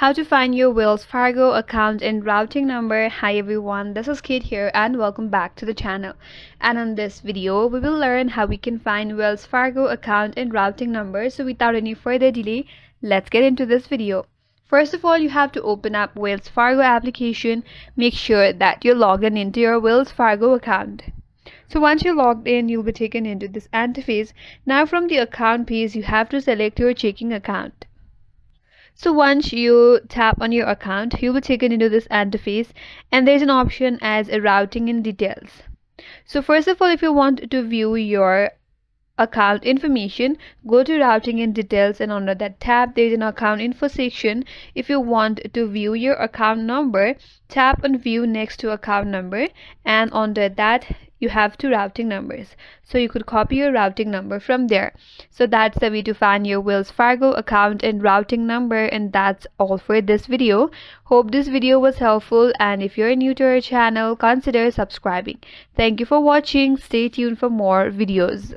How to find your Wells Fargo account and routing number. Hi everyone, this is Kate here and welcome back to the channel. And on this video, we will learn how we can find Wells Fargo account and routing number. So without any further delay, let's get into this video. First of all, you have to open up Wells Fargo application. Make sure that you're logged into your Wells Fargo account. So once you're logged in, you'll be taken into this interface. Now from the account page, you have to select your checking account. So once you tap on your account, you'll be taken into this interface and there's an option as a routing and details. So first of all, if you want to view your account information, go to routing and details, and under that tab there is an account info section. If you want to view your account number, tap on view next to account number, and under that you have two routing numbers, so you could copy your routing number from there. So that's the way to find your Wells Fargo account and routing number. And that's all for this video. Hope this video was helpful, and if you're new to our channel, consider subscribing. Thank you for watching. Stay tuned for more videos.